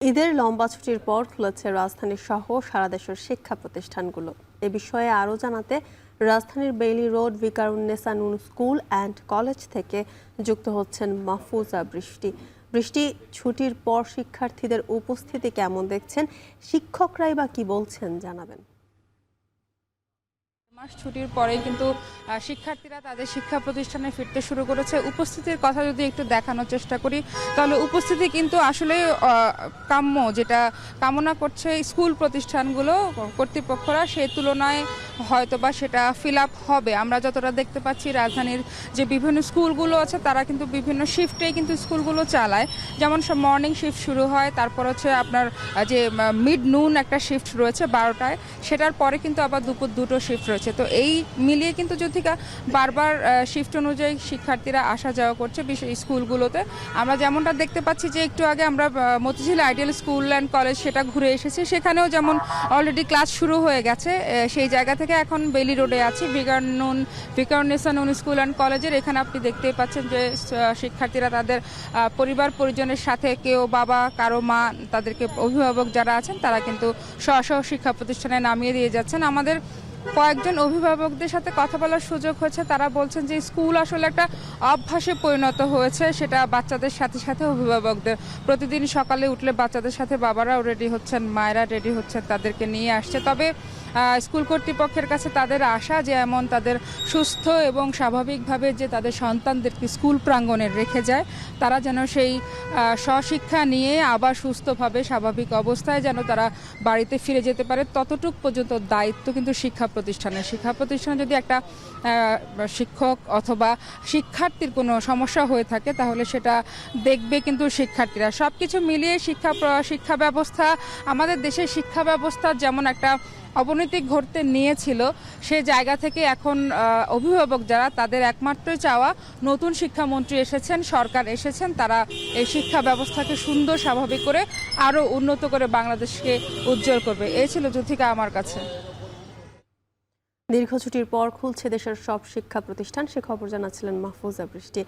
ঈদের লম্বা ছুটির পর খুলেছে রাজধানী সহ সারা দেশের শিক্ষা প্রতিষ্ঠানগুলো। এ বিষয়ে আরও জানাতে রাজধানীর Bailey road Viqarunnisa Noon school and college থেকে যুক্ত হচ্ছেন মাহফুজা বৃষ্টি। বৃষ্টি, ছুটির পর শিক্ষার্থীদের উপস্থিতি কেমন দেখছেন, শিক্ষকরাই বা কি বলছেন জানাবেন। মাস ছুটির পরেই কিন্তু শিক্ষার্থীরা তাদের শিক্ষা প্রতিষ্ঠানে ফিরতে শুরু করেছে। উপস্থিতির কথা যদি একটু দেখানোর চেষ্টা করি তাহলে উপস্থিতি কিন্তু আসলে কাম্য, যেটা কামনা করছে স্কুল প্রতিষ্ঠানগুলো কর্তৃপক্ষরা, সেই তুলনায় হয়তোবা সেটা ফিল আপ হবে। আমরা যতটা দেখতে পাচ্ছি রাজধানীর যে বিভিন্ন স্কুলগুলো আছে তারা কিন্তু বিভিন্ন শিফটেই কিন্তু স্কুলগুলো চালায়। যেমন সব মর্নিং শিফট শুরু হয়, তারপর হচ্ছে আপনার যে মিড নুন একটা শিফট রয়েছে 12টায়, সেটার পরে কিন্তু আবার দুপুর 2টো শিফট রয়েছে। তো এই মিলিয়ে কিন্তু যদিকা বারবার শিফট অনুযায়ী শিক্ষার্থীরা আসা যাওয়া করছে বিশেষ স্কুলগুলোতে। আমরা যেমনটা দেখতে পাচ্ছি যে একটু আগে আমরা Motijheel ideal school and college সেটা ঘুরে এসেছি, সেখানেও যেমন অলরেডি ক্লাস শুরু হয়ে গেছে। সেই জায়গা থেকে এখন বেইলি রোডে আছি ভিকারুন্নেসা নূন স্কুল অ্যান্ড কলেজের। এখানে আপনি দেখতেই পাচ্ছেন যে শিক্ষার্থীরা তাদের পরিবার পরিজনের সাথে, কেউ বাবা, কারো মা, তাদেরকে অভিভাবক যারা আছেন তারা কিন্তু স্ব শিক্ষা প্রতিষ্ঠানে নামিয়ে দিয়ে যাচ্ছেন। আমাদের কয়েকজন অভিভাবকদের সাথে কথা বলার সুযোগ হয়েছে। তারা বলছেন যে স্কুল আসলে একটা অভ্যাসে পরিণত হয়েছে, সেটা বাচ্চাদের সাথে সাথে অভিভাবকদের। প্রতিদিন সকালে উঠলে বাচ্চাদের সাথে বাবারাও রেডি হচ্ছেন, মায়েরা রেডি হচ্ছেন, তাদেরকে নিয়ে আসছে। তবে স্কুল কর্তৃপক্ষের কাছে তাদের আশা যে এমন তাদের সুস্থ এবং স্বাভাবিকভাবে যে তাদের সন্তানদেরকে স্কুল প্রাঙ্গণে রেখে যায়, তারা যেন সেই স্বশিক্ষা নিয়ে আবার সুস্থভাবে স্বাভাবিক অবস্থায় যেন তারা বাড়িতে ফিরে যেতে পারে, ততটুক পর্যন্ত দায়িত্ব কিন্তু শিক্ষা প্রতিষ্ঠানে যদি একটা শিক্ষক অথবা শিক্ষার্থীর কোনো সমস্যা হয়ে থাকে তাহলে সেটা দেখবে কিন্তু শিক্ষার্থীরা। সব কিছু মিলিয়ে শিক্ষা ব্যবস্থা, আমাদের দেশের শিক্ষা ব্যবস্থা যেমন একটা অবনতি ঘটতে নিয়েছিল, সে জায়গা থেকে এখন অভিভাবক যারা, তাদের একমাত্রই চাওয়া নতুন শিক্ষামন্ত্রী এসেছেন, সরকার এসেছেন, তারা এই শিক্ষা ব্যবস্থাকে সুন্দর স্বাভাবিক করে আরও উন্নত করে বাংলাদেশকে উজ্জ্বল করবে। এই ছিল যুথিকা আমার কাছে। দীর্ঘ ছুটির পর খুলছে দেশের সব শিক্ষা প্রতিষ্ঠান, সে খবর জানাচ্ছিলেন মাহফুজা বৃষ্টি।